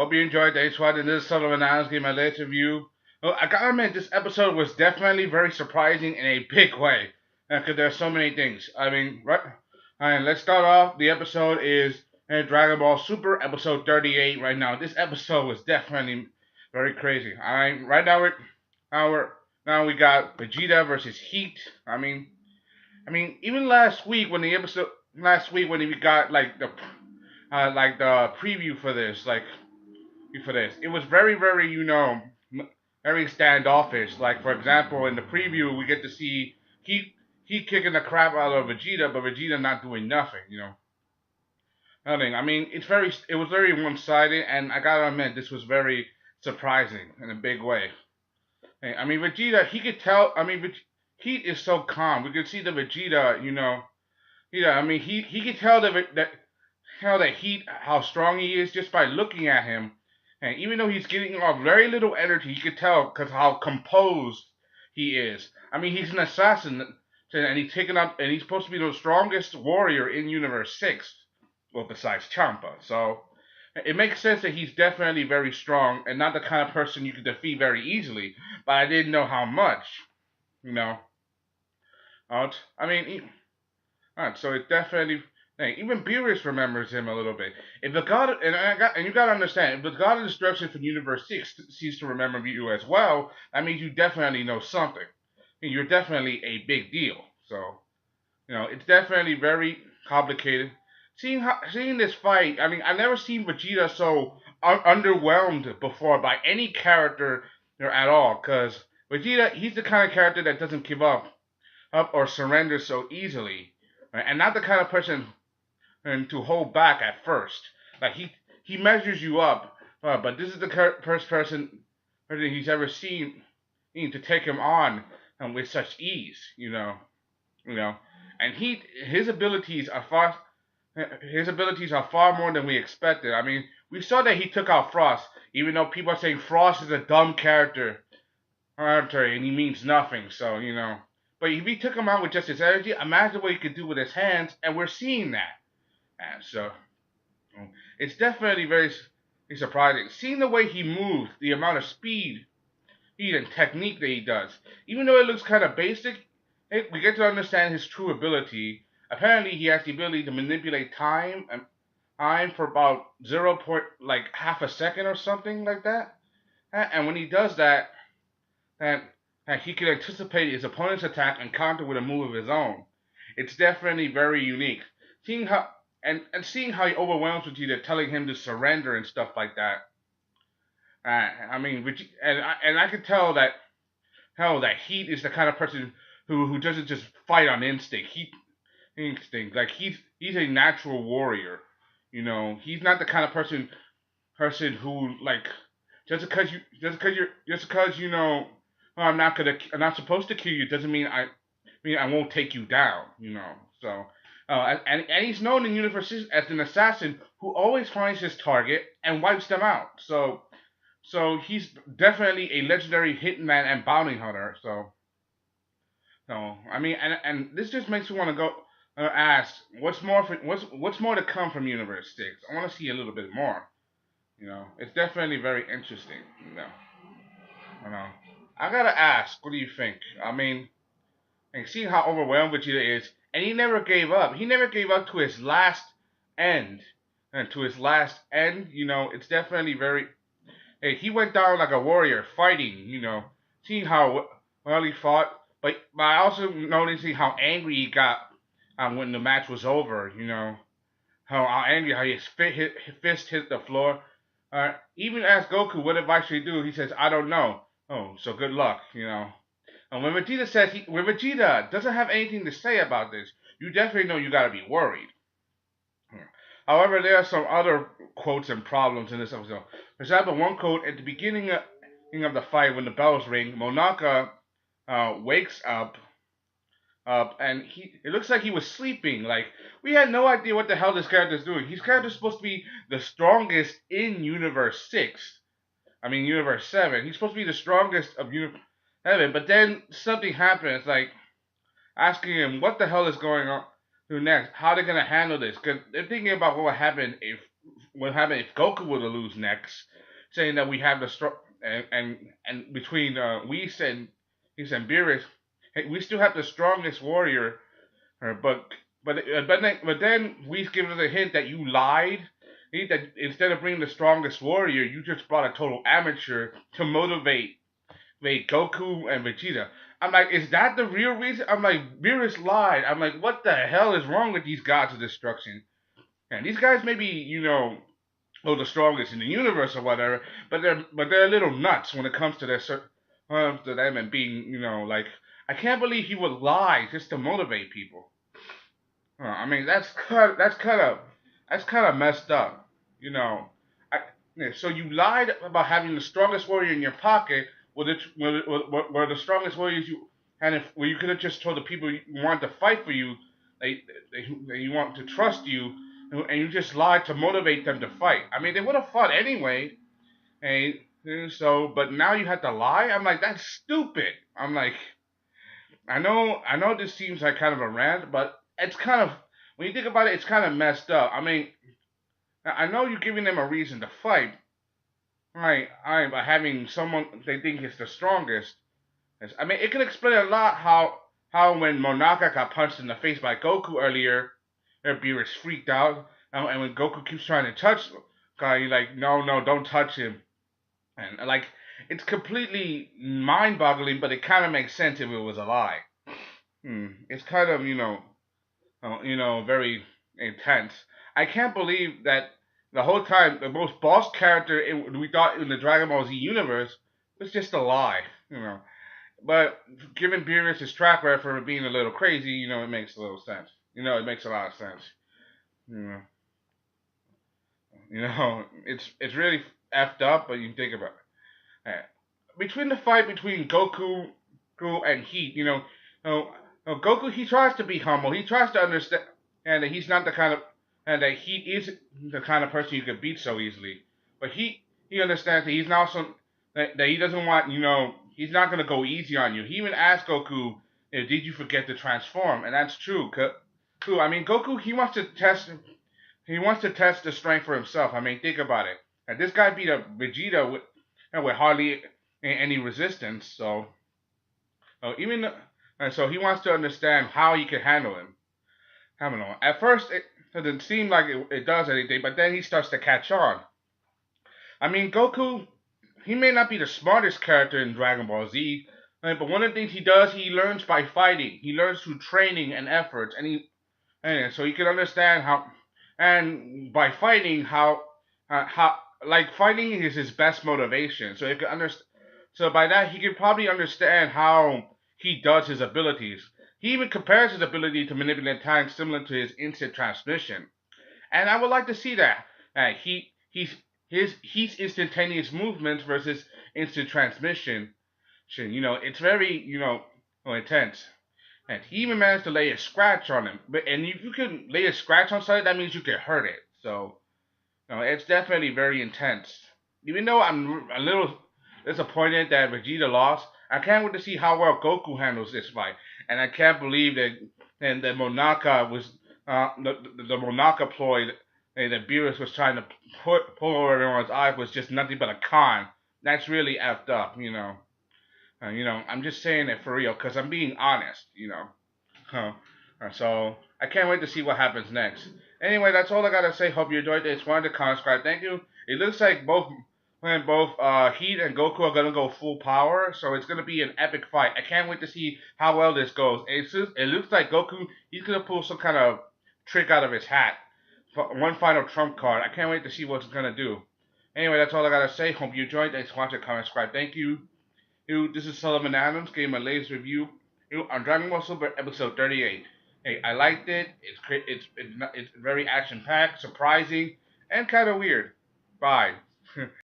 Hope you enjoyed. Thanks for watching this sort of analysis, my latest review. Well, I gotta admit, this episode was definitely very surprising in a big way. Because there's so many things. I mean, right. Alright, let's start off. The episode is Dragon Ball Super, episode 38 right now. This episode was definitely very crazy. Alright, right now we got Vegeta versus Heat. I mean, even last week when we got like the preview for this, it was very very standoffish. Like for example, in the preview, we get to see he kicking the crap out of Vegeta, but Vegeta not doing nothing. Nothing. I mean, it was very one sided, and I gotta admit, this was very surprising in a big way. I mean, Vegeta, he could tell. I mean, Heat is so calm. We could see the Vegeta, yeah. I mean, he could tell that Heat how strong he is just by looking at him. And even though he's getting off very little energy, you could tell because how composed he is. I mean, he's an assassin, and he's supposed to be the strongest warrior in Universe 6, well, besides Champa. So it makes sense that he's definitely very strong and not the kind of person you could defeat very easily. But I didn't know how much, you know. I mean, so it definitely. Hey, even Beerus remembers him a little bit. If the god and you gotta understand, if the god of destruction from Universe 6 seems to remember you as well, that means you definitely know something. You're definitely a big deal. So, it's definitely very complicated. Seeing this fight, I mean, I've never seen Vegeta so underwhelmed before by any character at all. Cause Vegeta, he's the kind of character that doesn't give up or surrender so easily, right? And not the kind of person and to hold back at first. Like he measures you up, but this is the first person he's ever seen to take him on with such ease, And his abilities are far more than we expected. I mean, we saw that he took out Frost, even though people are saying Frost is a dumb character and he means nothing. So but if he took him out with just his energy, imagine what he could do with his hands, and we're seeing that. And so it's definitely very surprising. Seeing the way he moves, the amount of speed and technique that he does. Even though it looks kind of basic, we get to understand his true ability. Apparently, he has the ability to manipulate time for about like half a second or something like that. And when he does that, then he can anticipate his opponent's attack and counter with a move of his own. It's definitely very unique. Seeing how he overwhelms Vegeta, telling him to surrender and stuff like that. I mean, and I could tell that Heat is the kind of person who doesn't just fight on instinct. Like he's a natural warrior. He's not the kind of person who like just because I'm not supposed to kill you doesn't mean I won't take you down. So. And he's known in Universe as an assassin who always finds his target and wipes them out. So he's definitely a legendary hitman and bounty hunter. So I mean, and this just makes me want to go ask what's more to come from Universe 6. I want to see a little bit more. It's definitely very interesting. I gotta ask, what do you think? I mean, and seeing how overwhelmed Vegeta is. And he never gave up. He never gave up to his last end. And to his last end, it's definitely very. Hey, he went down like a warrior, fighting. Seeing how well he fought, but I also noticing how angry he got when the match was over. How angry, how his fist hit the floor. Even asked Goku, "What advice should he do?" He says, "I don't know." Oh, so good luck. And when Vegeta doesn't have anything to say about this, you definitely know you gotta be worried. However, there are some other quotes and problems in this episode. For example, one quote at the beginning of the fight when the bells ring, Monaka wakes up, and it looks like he was sleeping. Like we had no idea what the hell this character's doing. His character's supposed to be the strongest in Universe 6. I mean Universe 7. He's supposed to be the strongest of Universe. But then something happens, like asking him what the hell is going on next. How they're gonna handle this? Because they're thinking about what would happen if Goku were to lose next. saying that we have the strong and between Whis and Beerus, hey, we still have the strongest warrior. But but then Whis gives us a hint that you lied. That instead of bringing the strongest warrior, you just brought a total amateur to motivate Goku and Vegeta. I'm like, is that the real reason? I'm like, Beerus lied. I'm like, what the hell is wrong with these gods of destruction? And these guys may be, the strongest in the universe or whatever, but they're a little nuts when it comes to to them and being, like, I can't believe he would lie just to motivate people. I mean, that's kind of messed up, you know. I, yeah, so you lied about having the strongest warrior in your pocket, were the strongest warriors you had, where you could have just told the people you wanted to fight for you, they you want to trust you, and you just lied to motivate them to fight. I mean, they would have fought anyway, but now you had to lie. I'm like, that's stupid. I'm like, I know this seems like kind of a rant, but it's kind of, when you think about it, it's kind of messed up. I mean, I know you're giving them a reason to fight, right? By having someone they think is the strongest. I mean, it can explain a lot how when Monaka got punched in the face by Goku earlier, Beerus freaked out, and when Goku keeps trying to touch guy, you're like, no, no, don't touch him, and like, it's completely mind-boggling, but it kind of makes sense if it was a lie. It's kind of, very intense. I can't believe that the whole time the most boss character we thought in the Dragon Ball Z universe was just a lie, But given Beerus' track record for being a little crazy, it makes a little sense. It makes a lot of sense. You know, it's really effed up, but you think about it. Between the fight between Goku and Heat, Goku, he tries to be humble. He tries to understand and that he's not the kind of and that Heat is the kind of person you could beat so easily. But he understands that he's not some that he doesn't want, he's not gonna go easy on you. He even asked Goku, did you forget to transform? And that's true. I mean, Goku, he wants to test the strength for himself. I mean, think about it. And this guy beat a Vegeta with hardly any resistance. So even and so he wants to understand how he can handle him. I don't know. At first, it doesn't seem like it does anything, but then he starts to catch on. I mean, Goku, he may not be the smartest character in Dragon Ball Z, right, but one of the things he does, he learns by fighting. He learns through training and efforts, and so he can understand and by fighting, how like fighting is his best motivation. So he can understand. So by that, he can probably understand how he does his abilities. He even compares his ability to manipulate time similar to his instant transmission. And I would like to see that. He's instantaneous movements versus instant transmission. It's very, intense. And he even managed to lay a scratch on him. And if you can lay a scratch on something, that means you can hurt it. So, it's definitely very intense. Even though I'm a little disappointed that Vegeta lost, I can't wait to see how well Goku handles this fight. And I can't believe that Monaka was the Monaka ploy that Beerus was trying to pull over everyone's eyes was just nothing but a con. That's really effed up, I'm just saying it for real because I'm being honest. So I can't wait to see what happens next. Anyway, that's all I gotta say. Hope you enjoyed this. Wanted to subscribe. Thank you. It looks like both Heat and Goku are gonna go full power, so it's gonna be an epic fight. I can't wait to see how well this goes. It looks like Goku, he's gonna pull some kind of trick out of his hat. One final trump card. I can't wait to see what it's gonna do. Anyway, that's all I gotta say. Hope you enjoyed. Thanks for watching. Comment, subscribe. Thank you. This is Solomon Adams. Gave my latest review on Dragon Ball Super episode 38. Hey, I liked it. It's very action packed, surprising, and kind of weird. Bye.